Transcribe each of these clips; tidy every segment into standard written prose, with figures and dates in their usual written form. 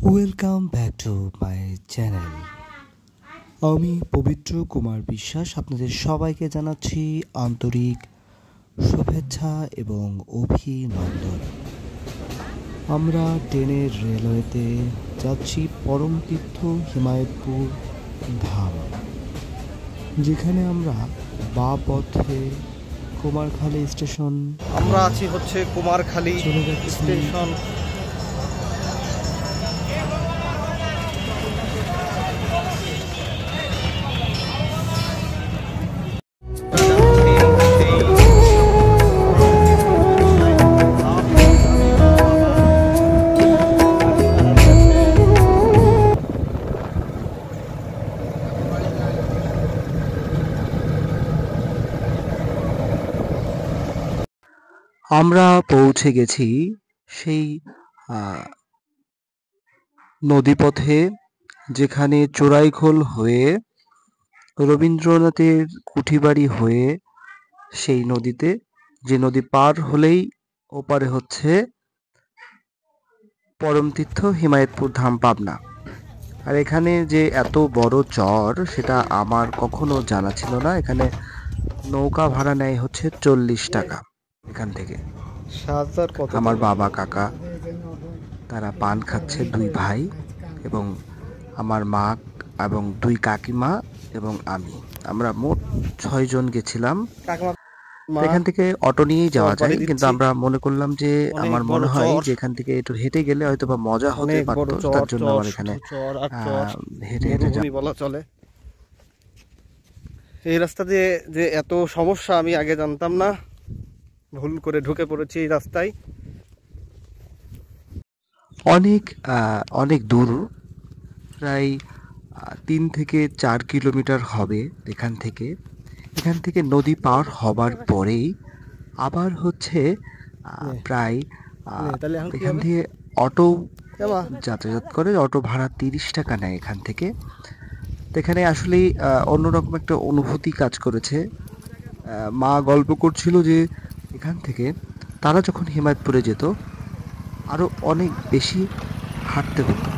Welcome back to my channel. আমি পবিত্র কুমার বিশ্বাস আপনাদের সবাইকে জানাচ্ছি আন্তরিক শুভেচ্ছা এবং অভিনন্দন। আমরা ট্রেনের রেলওয়েতে যাচ্ছি পরমতীর্থ হিমায়তপুর ধাম, যেখানে আমরা বা পথে কুমারখালী স্টেশন আমরা আছি হচ্ছে কুমারখালী স্টেশন। আমরা পৌঁছে গেছি সেই নদীপথে, যেখানে চোরাইখোল হয়ে রবীন্দ্রনাথের কুঠিবাড়ি হয়ে সেই নদীতে, যে নদী পার হলেই ওপারে হচ্ছে পরমতীর্থ হিমায়তপুর ধাম, পাবনা। আর এখানে যে এত বড় চর, সেটা আমার কখনো জানা ছিল না। এখানে নৌকা ভাড়া নেয় হচ্ছে 40 টাকা এখান থেকে। আমার বাবা কাকা তারা পান খাচ্ছে, 2 ভাই এবং আমার মা এবং 2 কাকিমা এবং আমরা মোট 6 জন গেছিলাম। এখান থেকে অটো নিয়েই যাওয়া যায়, কিন্তু আমরা মনে করলাম যে আমার মনে হয় যে এখান থেকে একটু হেঁটে গেলে হয়তো বা মজা হতে পারতো, তার জন্য আমার এখানে হেঁটে হেঁটে বলা চলে। এই রাস্তা দিয়ে যে এত সমস্যা আমি আগে জানতাম না, ভুল করে ঢুকে পড়েছি এই রাস্তায়। অনেক দূর, প্রায় 3 থেকে 4 কিলোমিটার হবে এখান থেকে নদী পার হবার পরেই আবার হচ্ছে প্রায় এখান থেকে অটো যাতায়াত করে। অটো ভাড়া 30 টাকা নেয় এখান থেকে। তো এখানে আসলেই অন্যরকম একটা অনুভূতি কাজ করেছে। মা গল্প করছিল যে এখান থেকে তারা যখন হিমায়তপুরে যেত আরো অনেক বেশি হাঁটতে হতো।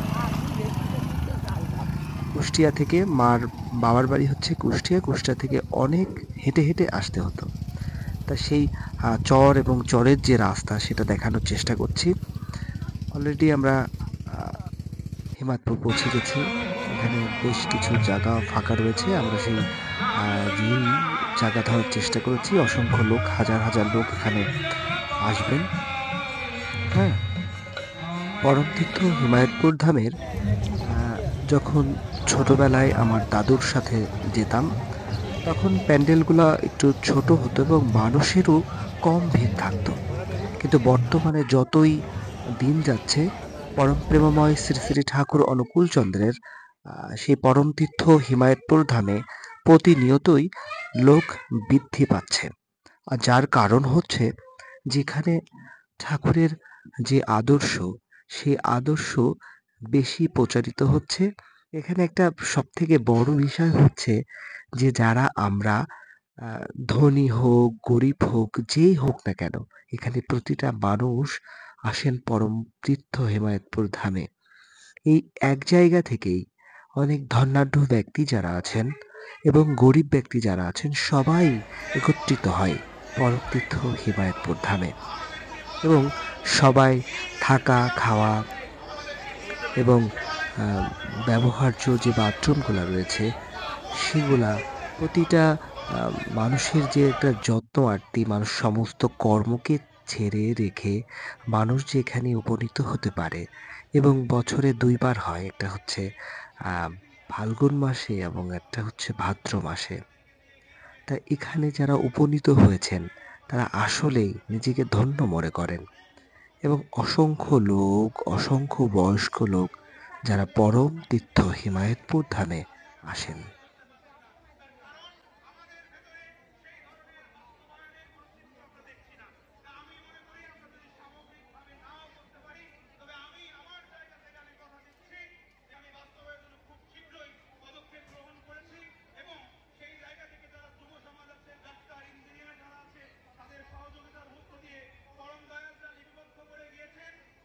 কুষ্টিয়া থেকে, বাবার বাড়ি হচ্ছে কুষ্টিয়া থেকে অনেক হেঁটে হেঁটে আসতে হতো। তা সেই চর এবং চরের যে রাস্তা, সেটা দেখানোর চেষ্টা করছি। অলরেডি আমরা হিমায়তপুর পৌঁছে গেছি। এখানে বেশ কিছু জায়গা ফাঁকা রয়েছে, আমরা সেই জায়গা ধরার চেষ্টা করেছি। অসংখ্য লোক, হাজার হাজার লোক এখানে আসবেন। হ্যাঁ, পরমতীর্থ হিমায়তপুর ধামের যখন ছোটবেলায় আমার দাদুর সাথে যেতাম, তখন প্যান্ডেলগুলো একটু ছোট হতো এবং মানুষেরও কম ভিড় থাকতো। কিন্তু বর্তমানে যতই দিন যাচ্ছে, পরম প্রেমময় শ্রী শ্রী ঠাকুর অনুকূল চন্দ্রের সেই পরমতীর্থ হিমায়তপুর ধামে প্রতিনিয়তই লোক বৃদ্ধি পাচ্ছে। আর যার কারণ হচ্ছে, যেখানে ঠাকুরের যে আদর্শ, সেই আদর্শ বেশি প্রচারিত হচ্ছে। এখানে একটা সবথেকে বড় বিষয় হচ্ছে যে যারা আমরা ধনী হোক, গরিব হোক, যেই হোক না কেন, এখানে প্রতিটা মানুষ আসেন পরম তীর্থ হিমায়তপুর ধামে। এই এক জায়গা থেকেই অনেক ধনাঢ্য ব্যক্তি যারা আছেন এবং গরিব ব্যক্তি যারা আছেন, সবাই একত্রিত হয় পরম তীর্থ হিমায়তপুর ধামে। এবং সবাই থাকা, খাওয়া এবং ব্যবহার্য যে বাথরুমগুলো রয়েছে, সেগুলা প্রতিটা মানুষের যে একটা যত্ন আরতি, মানুষ সমস্ত কর্মকে ছেড়ে রেখে মানুষ যে এখানে উপনীত হতে পারে। এবং বছরে 2 বার হয়, একটা হচ্ছে ফাল্গুন মাসে এবং একটা হচ্ছে ভাদ্র মাসে। তা এখানে যারা উপনীত হয়েছেন, তারা আসলেই নিজেকে ধন্য মনে করেন। এবং অসংখ্য বয়স্ক লোক যারা পরম তীর্থ হিমায়তপুর ধামে আসেন।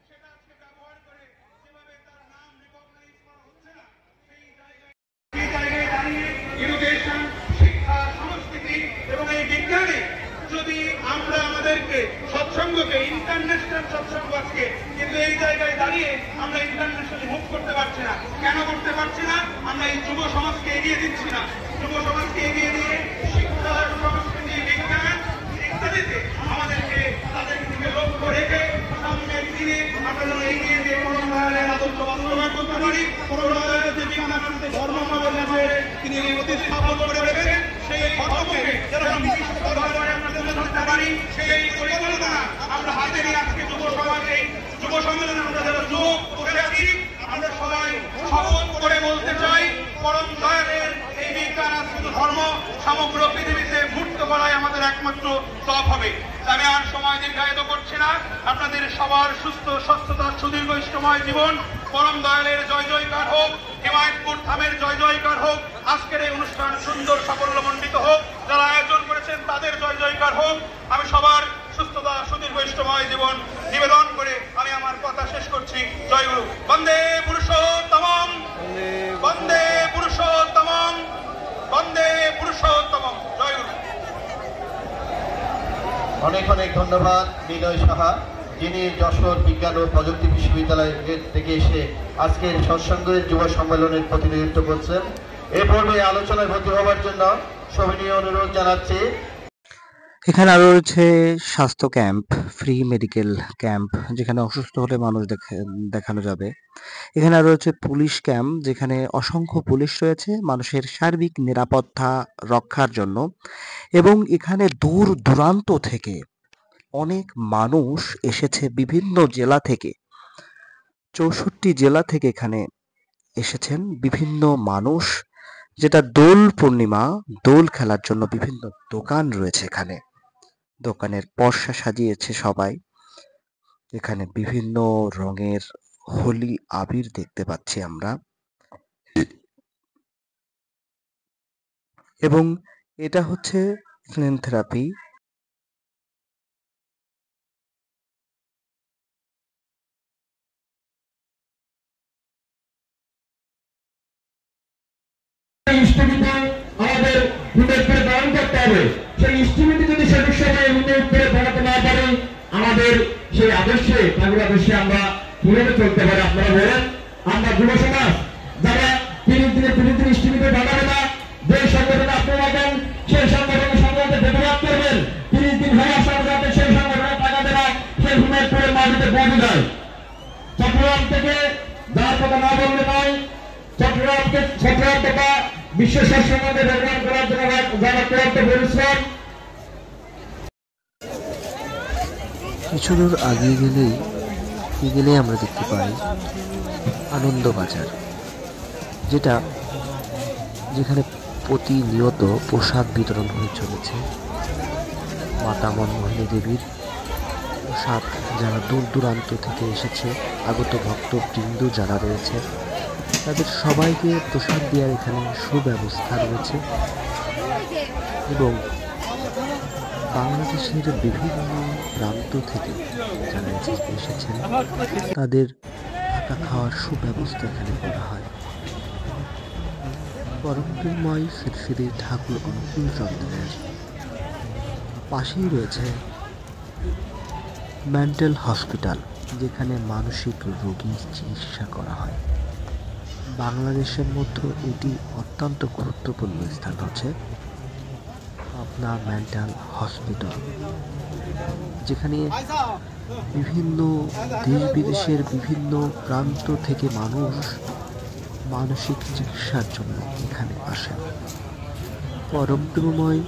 সেটা আজকে ব্যবহার করে যেভাবে তার নাম সৎসঙ্গকে, ইন্টারন্যাশনাল সৎসঙ্গ আজকে, কিন্তু এই জায়গায় দাঁড়িয়ে আমরা ইন্টারন্যাশনালি মুভ করতে পারছি না। কেন করতে পারছি না? আমরা এই যুব সমাজকে এগিয়ে দিচ্ছি না। যুব সমাজকে এগিয়ে দিয়ে শিক্ষা, সংস্কৃতি, বিজ্ঞান ইত্যাদিতে আমাদেরকে তাদের দিকে লক্ষ্য রেখে সামনের দিনে আমরা যেন এগিয়ে দিয়ে পরম দয়ালের আদর্শ বাস্তবায়ন করতে পারি। পরম দয়ালের যে বিজ্ঞানানন্দ ধর্ম আমাদের তিনি প্রতিস্থাপন করে রেখেছেন, সেই ধর্মকে যারা বিশ্বভাবে আমরা তুলে ধরতে পারি, সেই পরিকল্পনা আমরা হাতে নিয়ে আজকে যুব সমাজে, যুব সম্মেলনে আমরা যারা যুবক বসে আছি, আমরা সবাই শপথ করে বলতে চাই, পরম দয়ালের এই বিজ্ঞান শুধু ধর্ম সমগ্র পৃথিবীতে মুক্ত করাই আমাদের একমাত্র তপ হবে। আমি আর সময় দীর্ঘায়িত করছি না। আপনাদের সবার সুস্থ, স্বাস্থ্যতার সুদীর্ঘ ইষ্টময় জীবন, পরম দয়ালের জয় জয়কার হোক, হিমায়তপুর ধামের জয় জয়কার হোক, আজকের এই অনুষ্ঠান সুন্দর সাফল্যমণ্ডিত হোক, যারা আয়োজন করেছেন তাদের জয় জয়কার হোক। আমি সবার সুস্থতা, সুদীর্ঘ ইষ্টময় জীবন নিবেদন করে আমি আমার কথা শেষ করছি। জয় গুরু। বন্দে পুরুষোত্তমম, বন্দে পুরুষোত্তমম, বন্দে পুরুষোত্তমম। জয় গুরু। অনেক অনেক ধন্যবাদ বিনয় সাহা, যিনি যশোর বিজ্ঞান ও প্রযুক্তি বিশ্ববিদ্যালয় থেকে এসে আজকের সৎসঙ্গের যুব সম্মেলনের প্রতিনিধিত্ব করছেন। এ পর্বে আলোচনায় ভর্তি হওয়ার জন্য সবিনয় অনুরোধ জানাচ্ছি। এখানে আরো রয়েছে স্বাস্থ্য ক্যাম্প, ফ্রি মেডিকেল ক্যাম্প, যেখানে অসুস্থ হলে মানুষ দেখানো যাবে। এখানে আরো রয়েছে পুলিশ ক্যাম্প, যেখানে অসংখ্য পুলিশ রয়েছে মানুষের সার্বিক নিরাপত্তা রক্ষার জন্য। এবং এখানে দূর দূরান্ত থেকে অনেক মানুষ এসেছে, বিভিন্ন জেলা থেকে, 64 জেলা থেকে এখানে এসেছেন বিভিন্ন মানুষ। যেটা দোল পূর্ণিমা, দোল খেলার জন্য বিভিন্ন দোকান রয়েছে এখানে, দোকানের পসরা সাজিয়েছে সবাই। এখানে বিভিন্ন রঙের হোলি আবির দেখতে পাচ্ছি আমরা। এবং এটা হচ্ছে ফ্লেম থেরাপি। আমাদের হুমের পালন করতে হবে। সেই ইনস্টিটিউটে যদি সঠিক সময়ে হুমের বাড়াতে না পারি, আমাদের সেই আদর্শে, ঠাকুর আদর্শে আমরা কিভাবে চলতে পারি? আপনারা বলেন। আমরা যুব সমাজ যারা তিন দিনে ইনস্টিটিউটে বাড়াবে না, যে সংগঠনে আপনারা দেন সেই সংগঠনের সংগঠনে ব্যবহার করবেন। 30 দিন হয়ে আসার সাথে সেই সংগঠনে টাকা দেওয়া, সেই হুমের মাটিতে পৌঁছে যায়। চট্টগ্রাম থেকে যার কথা না বললে নয়, চট্টগ্রাম তথা বিশ্ব স্বাস্থ্যসংগঠনে ব্যবহার করার জন্য যারা ক্লান্ত পরিশ্রম। কিছু দূর আগিয়ে গেলেই আমরা দেখতে পাই আনন্দ বাজার, যেখানে প্রতিনিয়ত প্রসাদ বিতরণ হয়ে চলেছে। মাতা মনমোহিনী দেবীর প্রসাদ, যারা দূর দূরান্ত থেকে এসেছে, আগত ভক্তবৃন্দ যারা রয়েছে, তাদের সবাইকে প্রসাদ দেওয়ার এখানে সুব্যবস্থা রয়েছে। এবং বাংলাদেশের বিভিন্ন প্রান্ত থেকে যারা এসেছেন তাদের থাকা খাওয়ার সুব্যবস্থা এখানে করা হয়। পরমপ্রেমময় শ্রী শ্রী ঠাকুর অনুকূল চন্দ্রের পাশেই রয়েছে মেন্টাল হসপিটাল, যেখানে মানসিক রোগীর চিকিৎসা করা হয়। বাংলাদেশের মধ্যে এটি অত্যন্ত গুরুত্বপূর্ণ স্থান হচ্ছে পাবনা মেন্টাল হসপিটাল, যেখানে বিভিন্ন দেশ বিদেশের বিভিন্ন প্রান্ত থেকে মানুষ মানসিক চিকিৎসার জন্য এখানে আসেন। পরমপ্রেমময়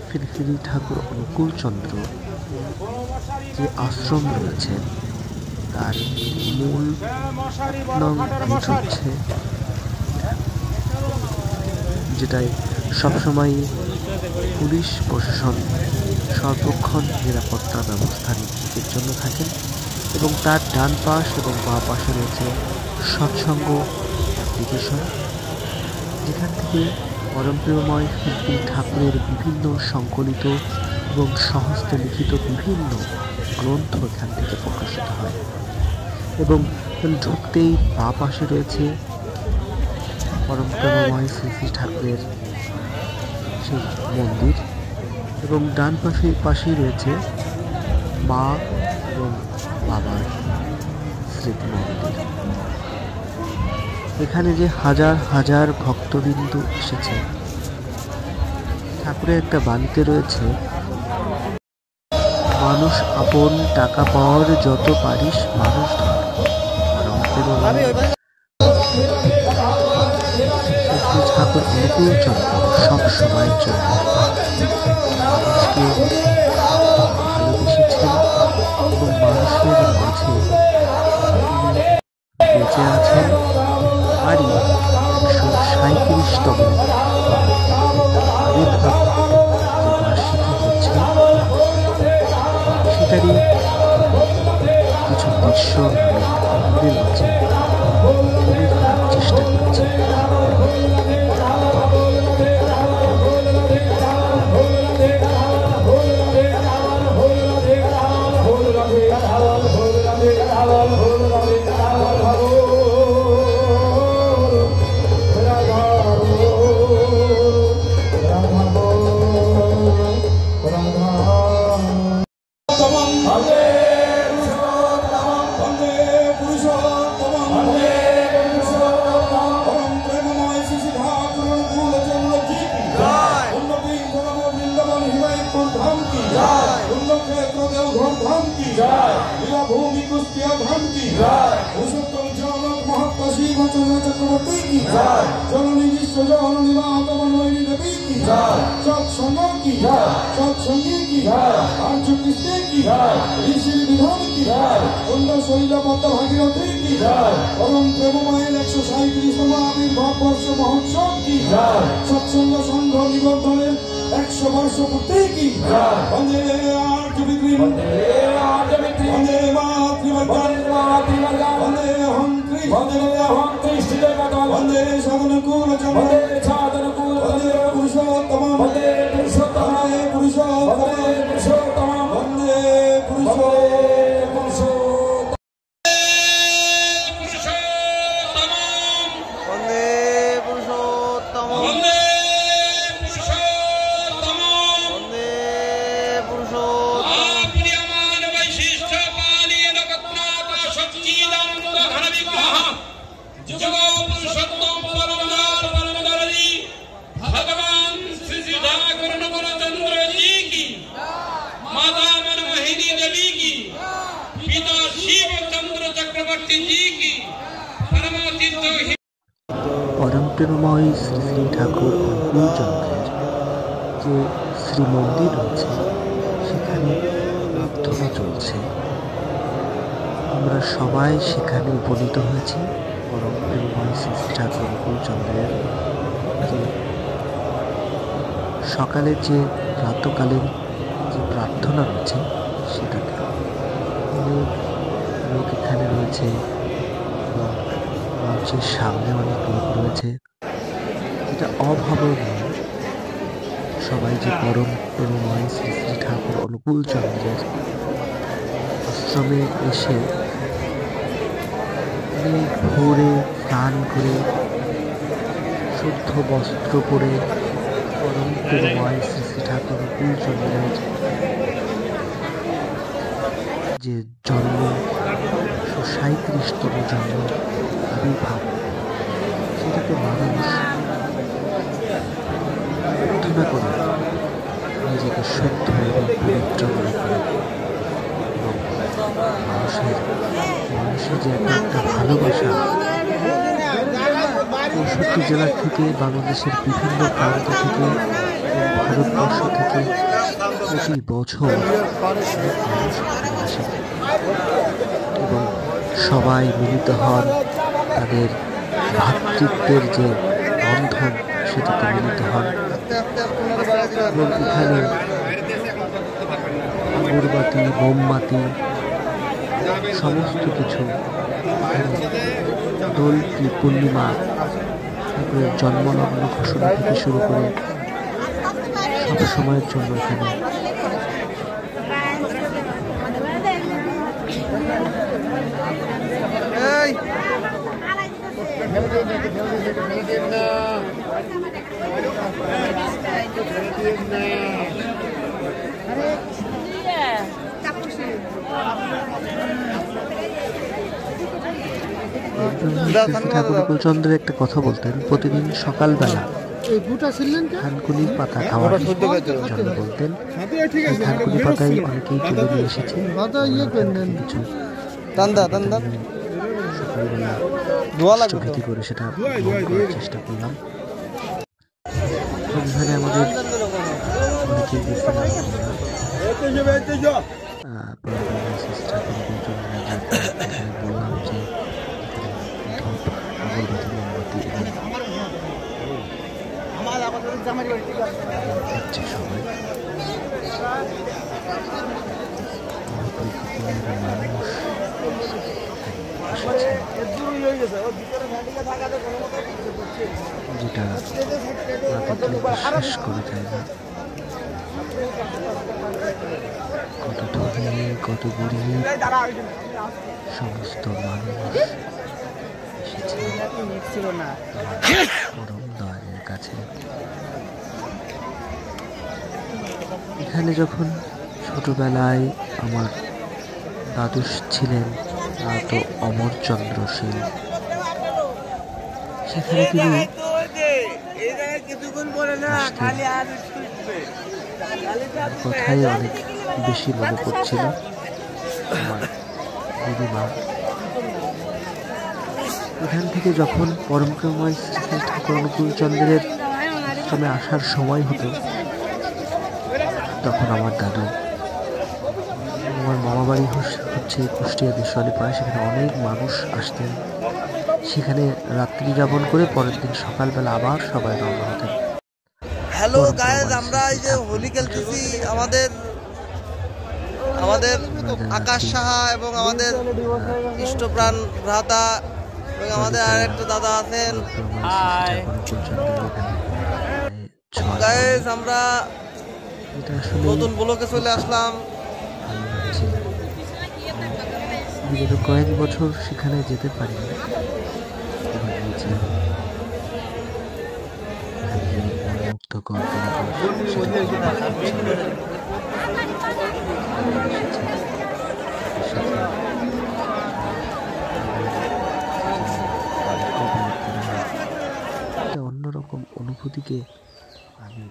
শ্রী শ্রী ঠাকুর অনুকূল চন্দ্র যে আশ্রম রয়েছে, তার মূল গেট হচ্ছে, যেটাই সবসময় পুলিশ প্রশাসন সর্বক্ষণ নিরাপত্তা ব্যবস্থা নিশ্চিতের জন্য থাকেন। এবং তার ডান পাশ এবং বাঁ পাশে রয়েছে সৎসঙ্গ অ্যাপ্লিকেশন, যেখান থেকে পরমপ্রেমময় শ্রী ঠাকুরের বিভিন্ন সংকলিত এবং সহস্তে লিখিত বিভিন্ন গ্রন্থ এখান থেকে প্রকাশিত হয়। এবং ঢুকতেই বাঁ পাশে রয়েছে পরমপ্রেমময় শ্রী শ্রী ঠাকুরের সেই মন্দির, এবং ডান পাশেই রয়েছে মা এবং বাবার স্মৃতি মন্দির। এখানে যে হাজার হাজার ভক্তবিন্দু এসেছে, ঠাকুরের একটা বাণীতে রয়েছে, মানুষ আপন, টাকা পাওয়ার যত পারিস মানুষ ধর। ঠাকুর অনুকূল চন্দ্র সব সময়ের জন্য মানুষকে ভালোবেসেছেন এবং মানুষের মাঝে বেঁচে আছেন। আরই 137তম আবির্ভাব যে বার্ষিকী হচ্ছে, সেটারই কিছু দৃশ্য আমাদের মাঝে তুলে ধরার চেষ্টা করেছি। সৎসঙ্গ সংঘ নিবন্ধনের 100 বর্ষ পূর্তি কি বন্দে আর্যবিক্রম বন্দে মাতৃবর্গন বন্দে হন্ত্রী বন্দে সাধনকুল বন্দে পুরুষোত্তম বন্দে পুরুষোত্তম বন্দে পরম প্রেমময় শ্রী শ্রী ঠাকুর অনুকূল চন্দ্রের যে শ্রী মন্দির রয়েছে, সেখানে প্রার্থনা চলছে। আমরা সবাই সেখানে উপনীত হয়েছি। পরম প্রেমময় শ্রী শ্রী ঠাকুর অনুকূল চন্দ্রের যে সকালের যে প্রাতকালীন যে প্রার্থনা রয়েছে, সেটাতে অনেক লোক এখানে রয়েছে এবং মঞ্চের সামনে অনেক লোক রয়েছে। এটা অভাবনীয়। সবাই যে পরম প্রেমময় শ্রী শ্রী ঠাকুর অনুকূল চন্দ্রের আশ্রমে এসে অনেক ভোরে স্নান করে শুদ্ধ বস্ত্র পরে পরম প্রেমময় শ্রী শ্রী ঠাকুর অনুকূল চন্দ্রের যে জন্ম 137তম জন্ম আবির্ভাব, সেটাকে মানুষ প্রার্থনা করে নিজেকে শুদ্ধ এবং পবিত্র মনে করে এবং মানুষের যে একটা ভালোবাসা, ৬৪ জেলা থেকে, বাংলাদেশের বিভিন্ন প্রান্ত থেকে, ভারতবর্ষ থেকে প্রতি বছর মানুষ আসে এবং সবাই মিলিত হন। তাদের ভ্রাতৃত্বের যে বন্ধন, সেটাতে মিলিত হন এবং এখানে আগরবাতি, মোমবাতি সমস্ত কিছু, দোল পূর্ণিমা, ঠাকুরের জন্মলগ্ন ঘোষণা থেকে শুরু করে সব সময়ের জন্য এখানে ঠাকুরচন্দ্রের একটা কথা বলতেন, প্রতিদিন সকালবেলা থানকুনির পাতা খাওয়ার জন্য বলতেন। থানকুনি পাতায় অনেকেই তুলে নিয়ে এসেছে কিছু সকালবেলা খেতে করে সেটা করার চেষ্টা করলাম। এখানে আমাদের অনেকেই বললাম যে ধূপ, আগরবাতি, মোমবাতি হচ্ছে সবাই মানুষ যেটা বিশ্বাস করা যায় না। কত ধনী, কত গরিব সমস্ত মানুষ এসেছে পরম দয়ালের কাছে। এখানে যখন ছোটবেলায় আমার দাদু ছিলেন তো অমরচন্দ্র সেন, সেখানে তিনি কথাই অনেক বেশি মনে পড়ছিল আমার দিদিমা। এখান থেকে যখন পরমপ্রেমময় শ্রী ঠাকুর অনুকূলচন্দ্রের আশ্রমে আসার সময় হতো, তখন আমার দাদু, আমার মামা বাড়ি হচ্ছে কুষ্টিয়া দেশওয়ালিপাড়া, সেখানে অনেক মানুষ আসতেন। সেখানে রাত্রি যাপন করে পরের দিন সকালবেলা আবার সবাই রওনা হতেন। হ্যালো গায়েস, আমরা এই যে হোলি খেলতেছি, আমাদের আকাশ সাহা এবং আমাদের ইষ্টপ্রাণ ভ্রাতা এবং আমাদের আরেকটা দাদা আছেন। গায়েস, আমরা নতুন ব্লকে চলে আসলাম। বিগত কয়েক বছর সেখানে যেতে পারিনি। অন্যরকম অনুভূতিকে আমি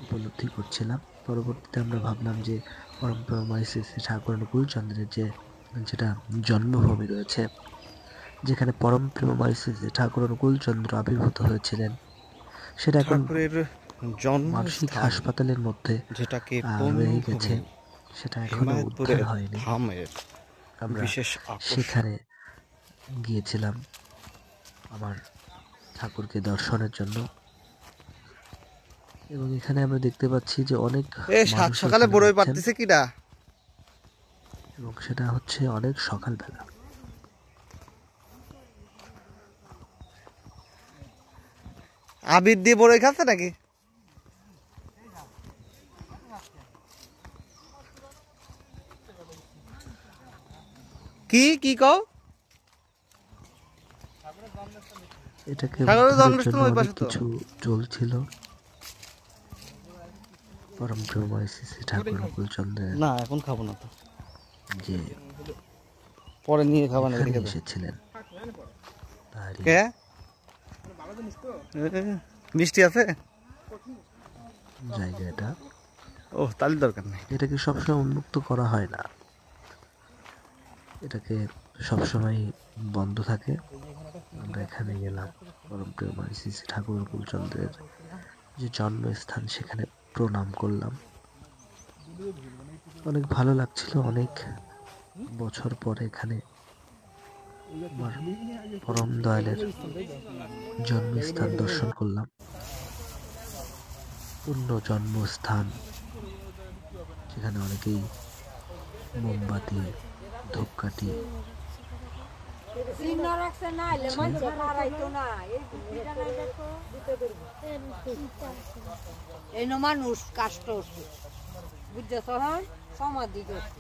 উপলব্ধি করছিলাম। পরবর্তীতে আমরা ভাবলাম যে পরমপ্রেমময় শ্রী শ্রী ঠাকুর অনুকূলচন্দ্রের যেটা জন্মভূমি রয়েছে, যেখানে পরমপ্রেমময় শ্রী শ্রী ঠাকুর অনুকূলচন্দ্র আবির্ভূত হয়েছিলেন, সেটা এখন মানসিক হাসপাতালের মধ্যে রয়ে গেছে, সেটা এখনো উদ্ধার হয়নি। আমরা সেখানে গিয়েছিলাম আমার ঠাকুরকে দর্শনের জন্য, এবং এখানে আমরা দেখতে পাচ্ছি যে অনেক সকালে বড়ই পারতেছে কিনা, এবং সেটা হচ্ছে অনেক সকালবেলা। আবির দিয়ে বড়ই খাচ্ছে নাকি? কি কও? এটাকে কিছু চলছিল পরমপ্রেমময় শ্রী ঠাকুর অনুকূলচন্দ্রের। না, এখন খাবো না তো, যে পরে নিয়ে খাবো না। এসেছিলেন মিষ্টি আছে জায়গাটা। ও, তাহলে দরকার নেই। এটাকে সবসময় উন্মুক্ত করা হয় না, এটাকে সবসময় বন্ধ থাকে। আমরা এখানে গেলাম, পরমপ্রেমময় শ্রী শ্রী ঠাকুর অনুকূলচন্দ্রের যে জন্মস্থান, সেখানে প্রণাম করলাম। অনেক ভালো লাগছিল। অনেক বছর পরে এখানে আমার পরম দয়ালের জন্মস্থান দর্শন করলাম। পূর্ণ জন্মস্থান, যেখানে অনেকেই মোমবাতি, ধূপকাঠি মানুষ কাষ্ট বুঝতে সমাধি করছে।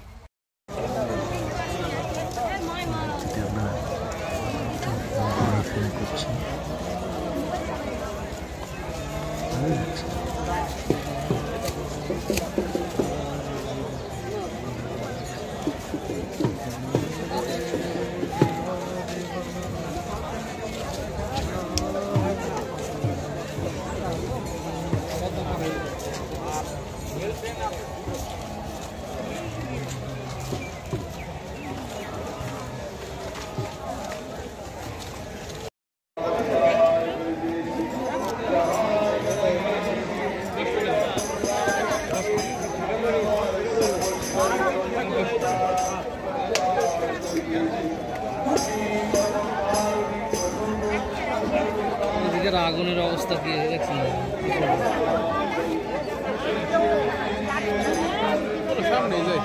আমরা ঘোরাফেরা করছি, ভালো লাগছে। ভিতরে আগুনের অবস্থা কি দেখছেন? সামনে যাই।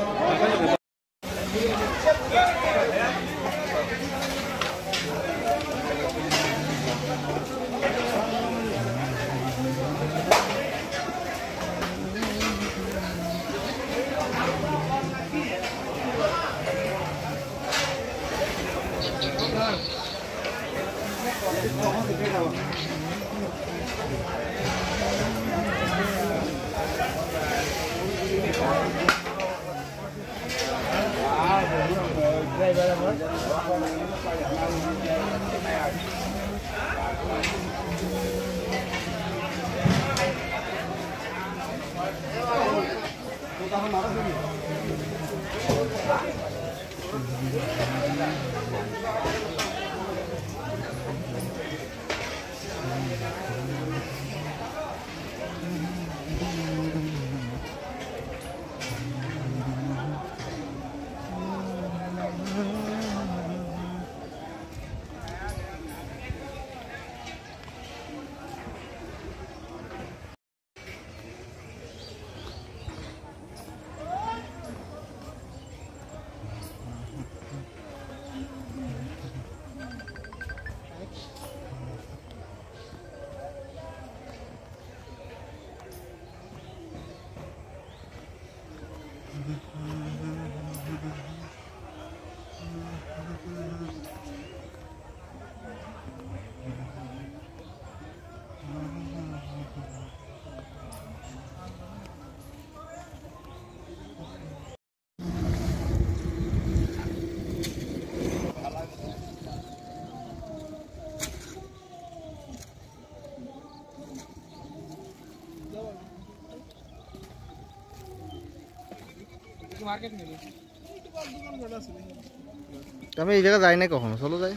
আমি এই জায়গা যাই না কখনো, চলো যাই।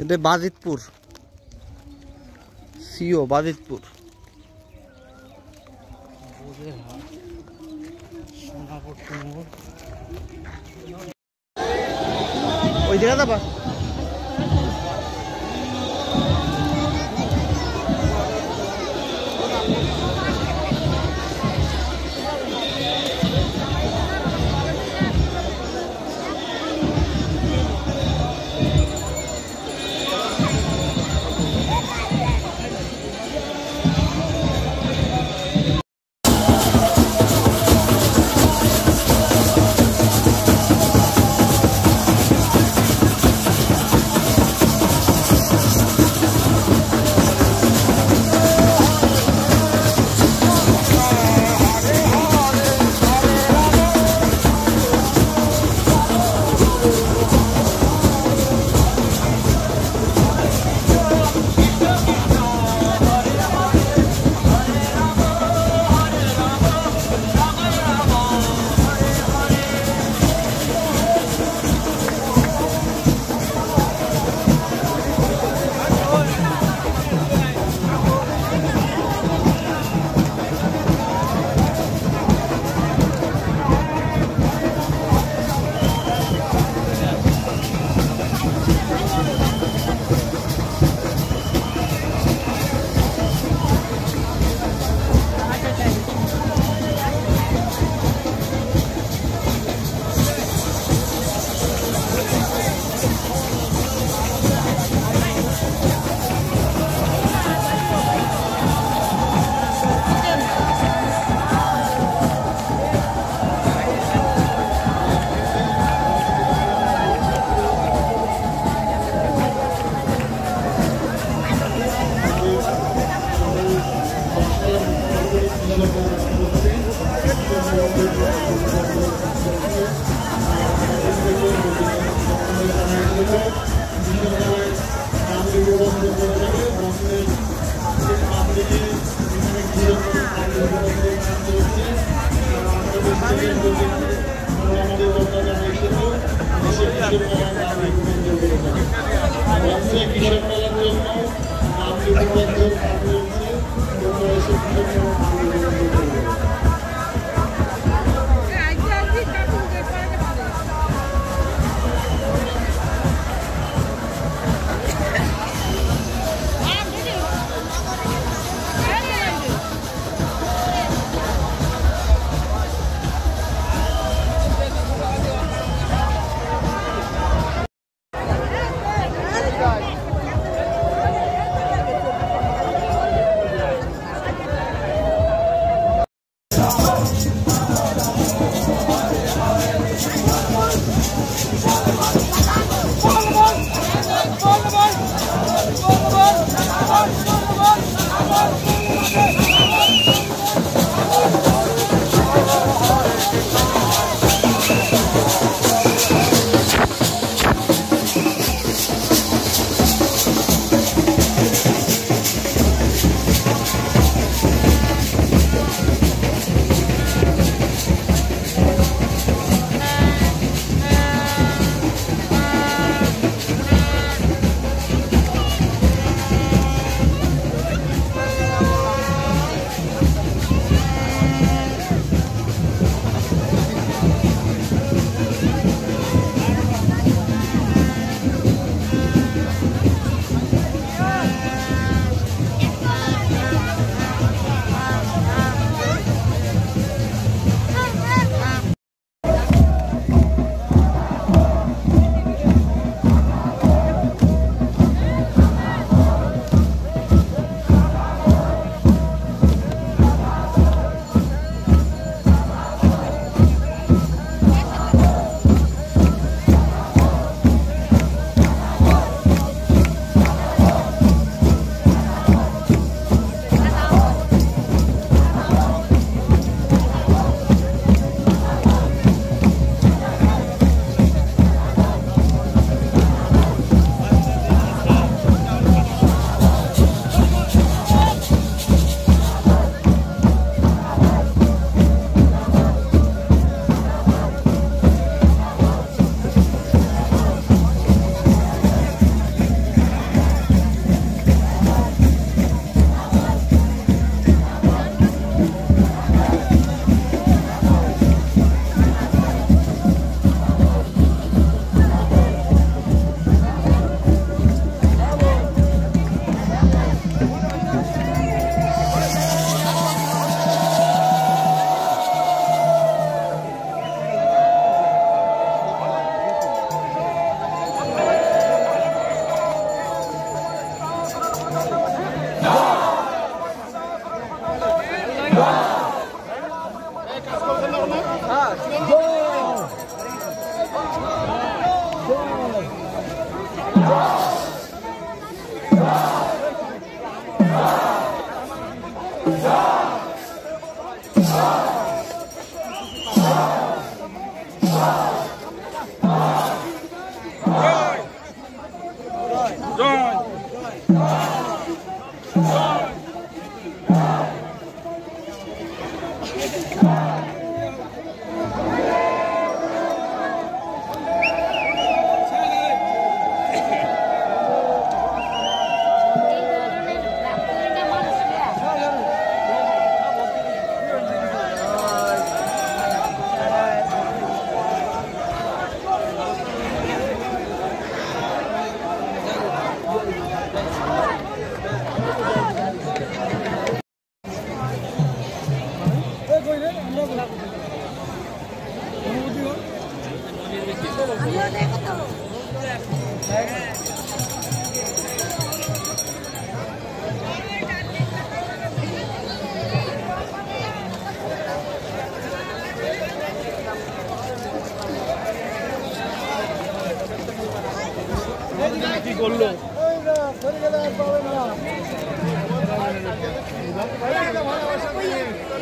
এটা বাজিতপুর, সিও বাজিতপুর। ওই জায়গা যাবা?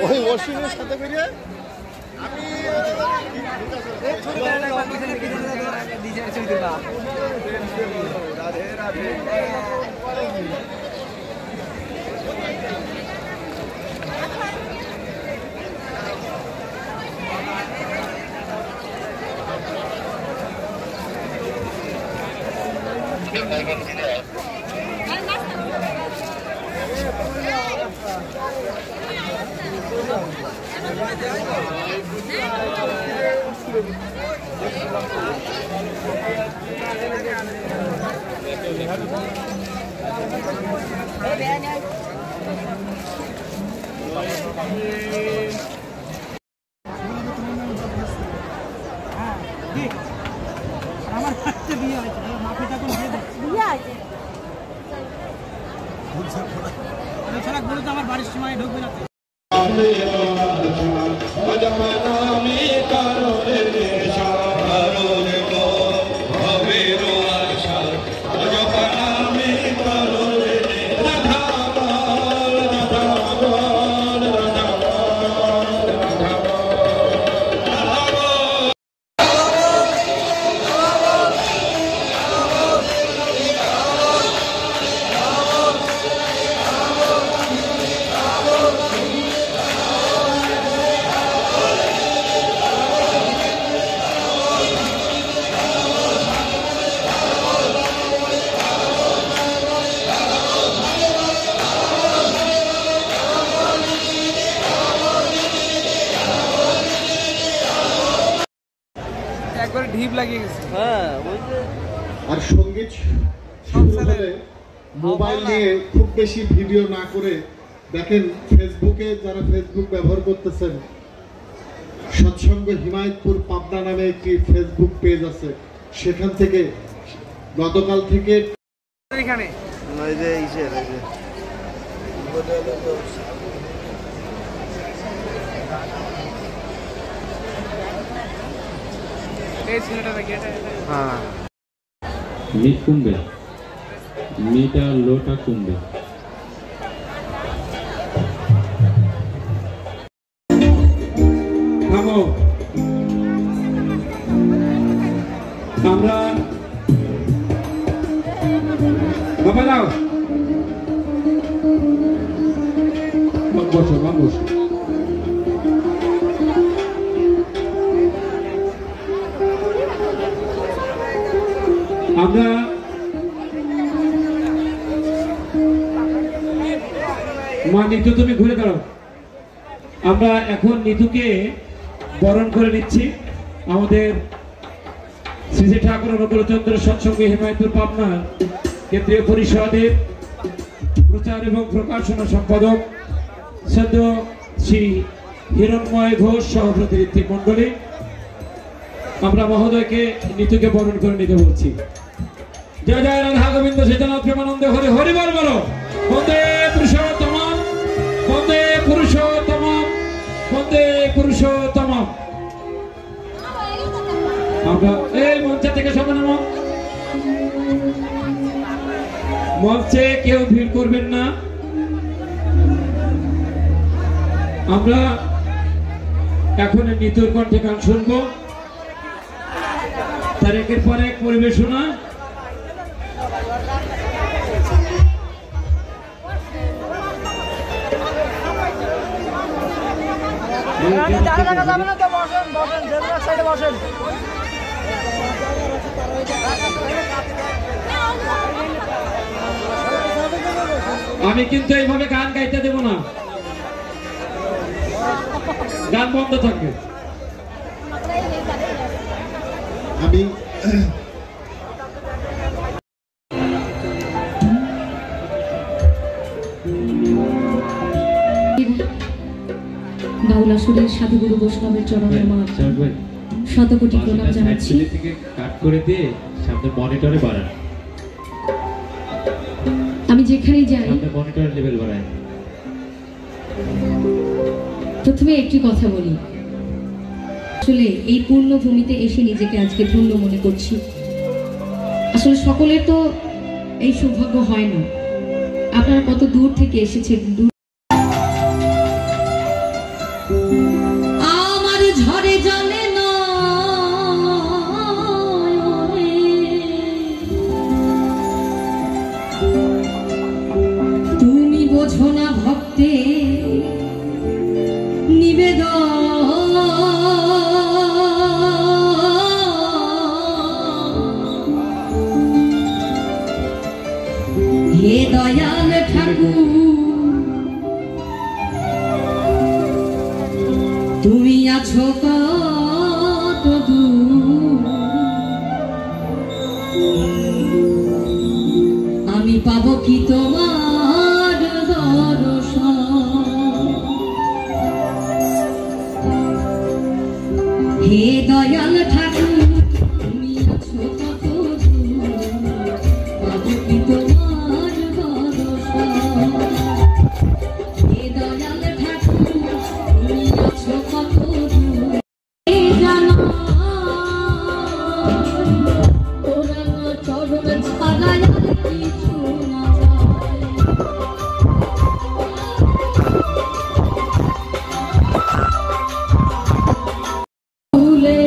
ওই ওয়াশিংয়ের সাথে করে আমার হাতে বিয়ে হয়েছে মাফিটা কোন বিয়ে আছে এছাড়া বলে তো আমার বাড়ির সময় ঢুকবে না একবার ঢিপ লাগিয়ে গেছে। হ্যাঁ আর সঙ্গীত শুরু হলে মোবাইল নিয়ে খুব বেশি ভিডিও না করে দেখেন ফেসবুকে যারা ফেসবুক ব্যবহার করতেছেন সৎসঙ্গ হিমায়তপুর পাবনা নামে একটি ফেসবুক পেজ আছে সেখান থেকে গতকাল থেকে এখানে এই ছেলেটা নাকি এটা হ্যাঁ মিট কমবে মিট আর লোটা কমবে আমরা বাবা দাও বসো বসো আমরা মা নিতু তুমি ঘুরে দাঁড়াও আমরা এখন নিতুকে বরণ করে নিচ্ছি আমাদের শ্রী শ্রী ঠাকুর অনুকূলচন্দ্র সৎসঙ্গ হিমায়তপুর পাবনা কেন্দ্রীয় পরিষদের প্রচার এবং প্রকাশনা সম্পাদক সদ্য শ্রী হিরণময় ঘোষ সহপ্রতিনিধি মন্ডলী আমরা মহোদয়কে নিতুকে বরণ করে নিতে বলছি জয় জয় রাধা গোবিন্দ সীতানাথ প্রেমানন্দে হরি হরি বল বলো বন্দে পুরুষোত্তম বন্দে পুরুষোত্তম বন্দে পুরুষোত্তম আমরা এই মঞ্চে থেকে সবাই নামো মঞ্চে কেউ ভিড় করবেন না আমরা এখন নিতুর কণ্ঠে গান শুনবো তার একের পর এক পরিবেশনা আমি কিন্তু এইভাবে গান গাইতে দেব না, গান বন্ধ থাকবে। আমি বাউল আসরের সাধুগুরু বৈষ্ণবের চরণে মা শতকোটি প্রণাম জানাচ্ছি। কাট করে দিয়ে সামনে মনিটরে বাড়ান, আমি যেখানেই যাই মনিটরের লেভেল বাড়ায়। প্রথমে একটি কথা বলি, আসলে এই পূর্ণভূমিতে এসে নিজেকে আজকে ধন্য মনে করছি। আসলে সকলের তো এই সৌভাগ্য হয় না। আপনারা কত দূর থেকে এসেছেন, আমার ঝড়ে জলে না তুমি বোঝো না ভক্তে নিবেদন, হে দয়াল ঠাকুর তুমি আছো কত দূর, আমি পাবো কি তোমার দর্শন, হে দয়াল ঠাকুর তুমি আছো কত দূর, পাবো কি তোমার দর্শন, হে দয়াল ঠাকুর তুমি আছো কত দূর, জানা তোরা চরণ ছাড়াই আর কিছু না ভুলে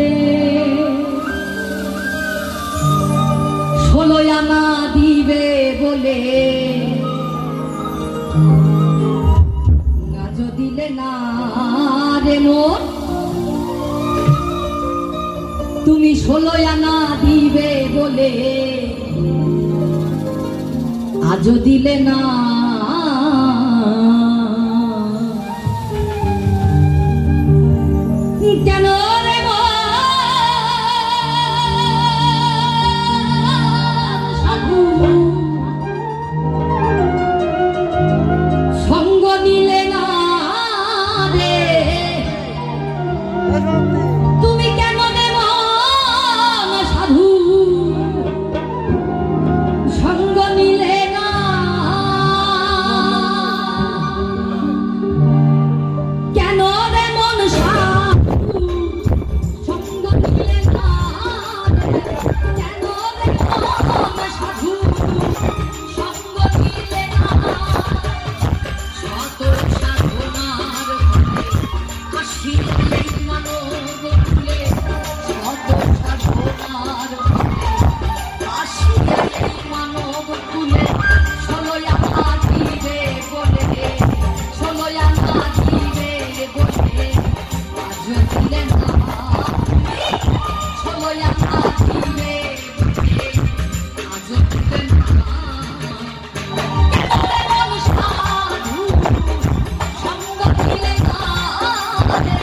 16 আনা দিবে বলে গাজ দিলে না রে মোর, তুমি 16 আনা দিবে বলে আজও দিলে না, কেন রে সাধু সঙ্গ দিলে না রে, তুমি কেন দেব সাধু সঙ্গ নিলে না, কেন রে মন সাধু সঙ্গ নিলে না, কেন রে মন সাধু সঙ্গ নিলে না, শত সাধনার আসিলে মানব কুলে, শত সাধনার আসিলে মানব কুলে, 16 আনা দিবে বলে 16 আনা দিবে বলে আজ দিলে না, 16 আনা দিবে বলে আজ দিলে না, কেন সাধু সঙ্গ দিলে না রে,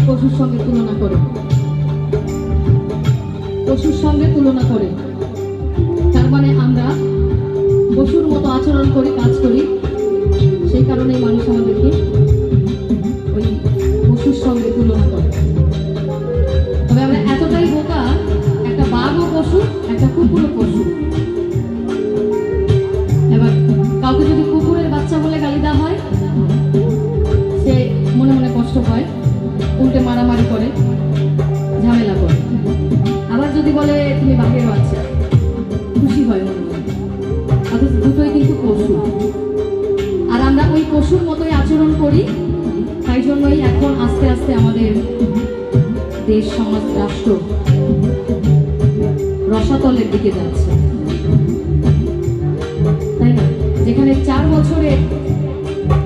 পশুর সঙ্গে তুলনা করে, পশুর সঙ্গে তুলনা করে। তার মানে আমরা পশুর মতো আচরণ করি, কাজ করি, সেই কারণেই মানুষ আমাদেরকে ওই পশুর সঙ্গে তুলনা করে। তবে আমরা এতটাই বোকা, একটা বাঘও পশু, একটা কুকুরও পশু। এবার কাউকে যদি কুকুরের বাচ্চা বলে গালি দেওয়া হয়, সে মনে মনে কষ্ট হয়, উল্টে মারামারি করে, ঝামেলা করে। আবার যদি বলে তুমি বাঘের বাচ্চা, খুশি হয় মনে মনে। অথচ দুটোই কিন্তু পশু, আর আমরা ওই পশুর মতোই আচরণ করি। তাই জন্যই এখন আস্তে আস্তে আমাদের দেশ, সমাজ, রাষ্ট্র রসাতলের দিকে যাচ্ছে, তাই না? যেখানে 4 বছরের,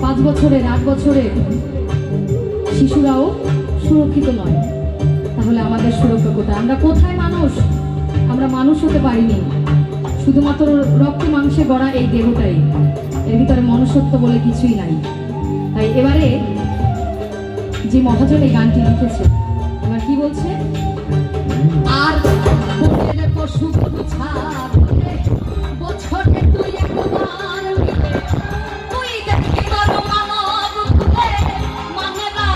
5 বছরের, 8 বছরের শিশুরাও সুরক্ষিত নয়, তাহলে আমাদের সুরক্ষা কোথায়? আমরা কোথায় মানুষ? আমরা মানুষ হতে পারিনি, শুধুমাত্র রক্তে মাংসে গড়া এই দেহটাই, এর ভিতরে মনুষ্যত্ব বলে কিছুই নাই। তাই এবারে যে মহাজন এই গানটি লিখেছে, এবার কি বলছে? আর পশু বছরে তুই একবার তুই দেখি মানব মানে না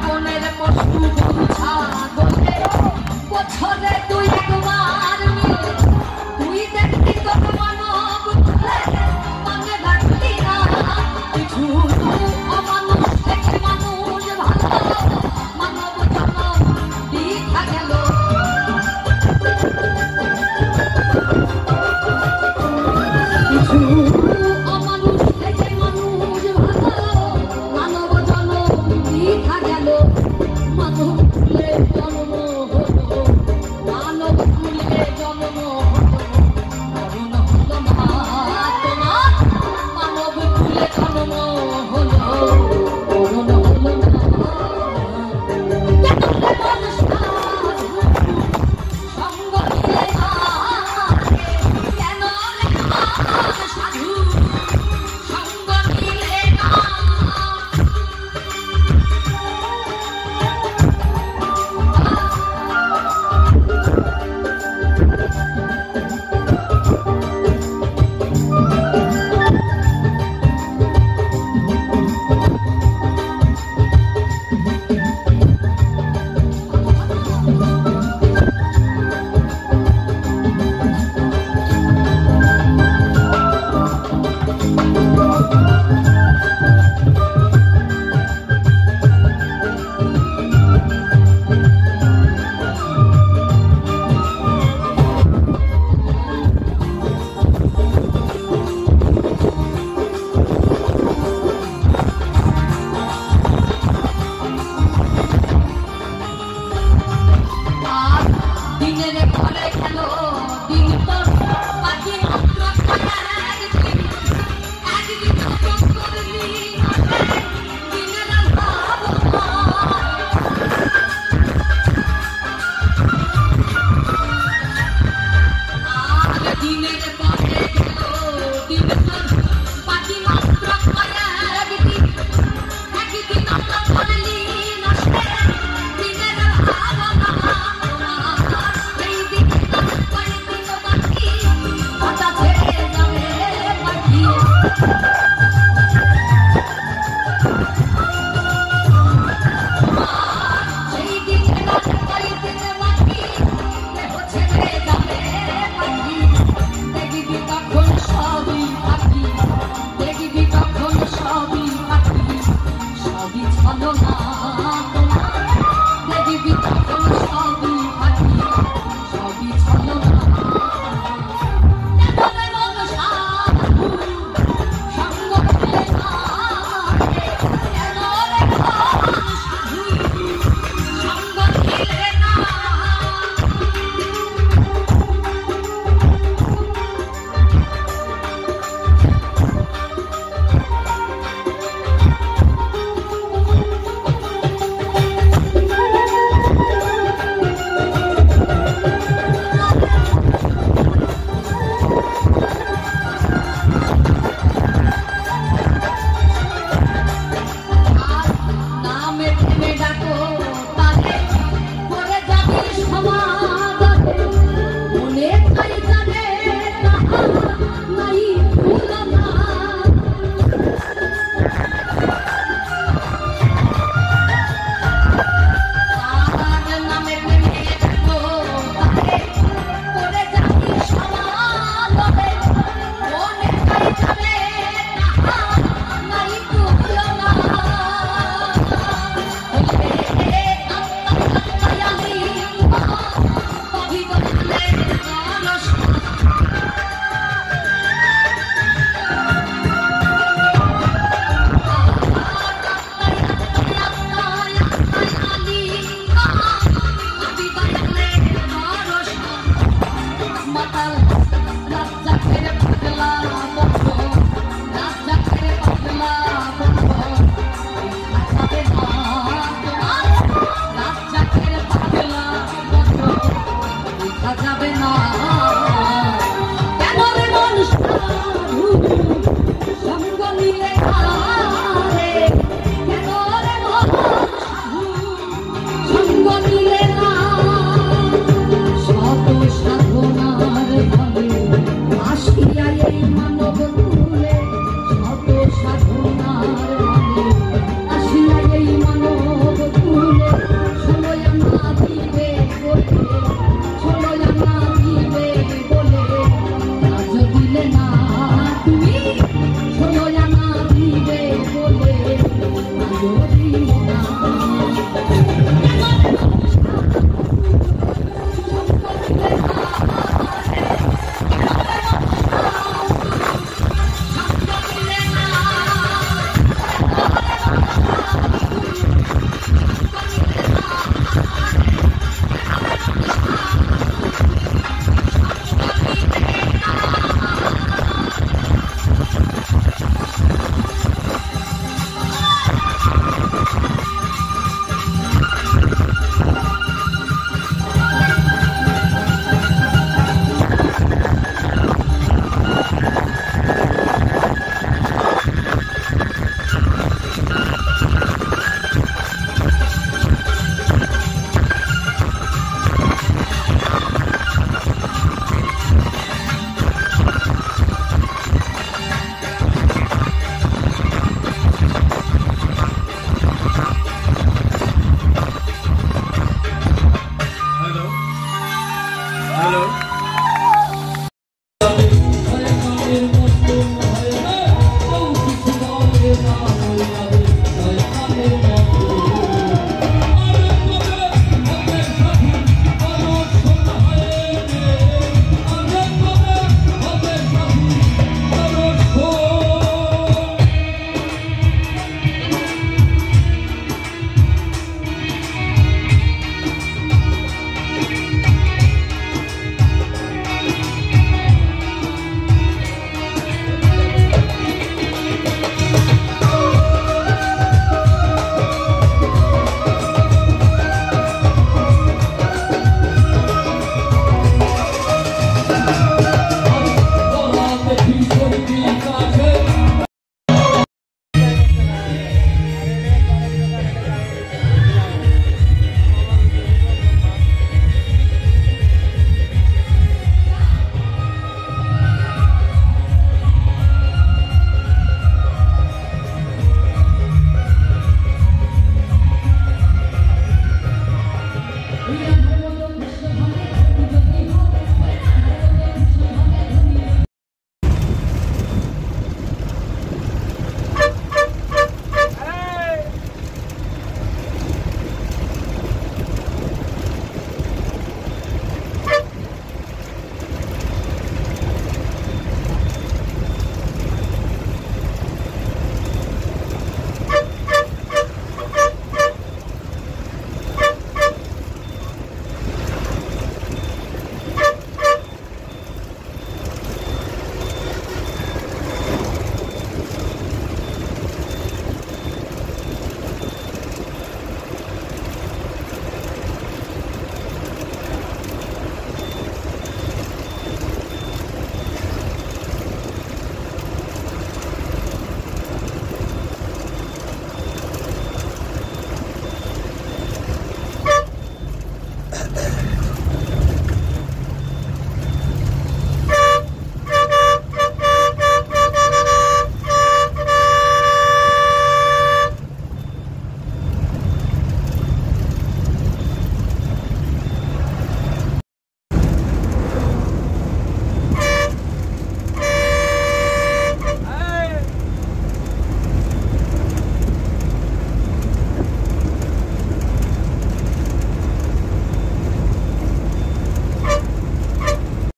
বনের পশু বছরে তুই একবার তুই দেখি তোর মানব মানে রাখলি না কিছু অমানুষ থেকে মানুষ ভালো মানব জনম দেখা গেল। কিছু অমানুষ থেকে মানুষ ভালো মানব জনম দেখা গেল। মানব কুলে জন্ম হলো, মানব কুলে জন্ম হলো, মরণ হলো না তোমার। মানব কুলে জন্ম হলো, মরণ হলো না। সঙ্গ মিলে না কেন সাধু, সঙ্গ মিলে না। আর দিনের ঘরে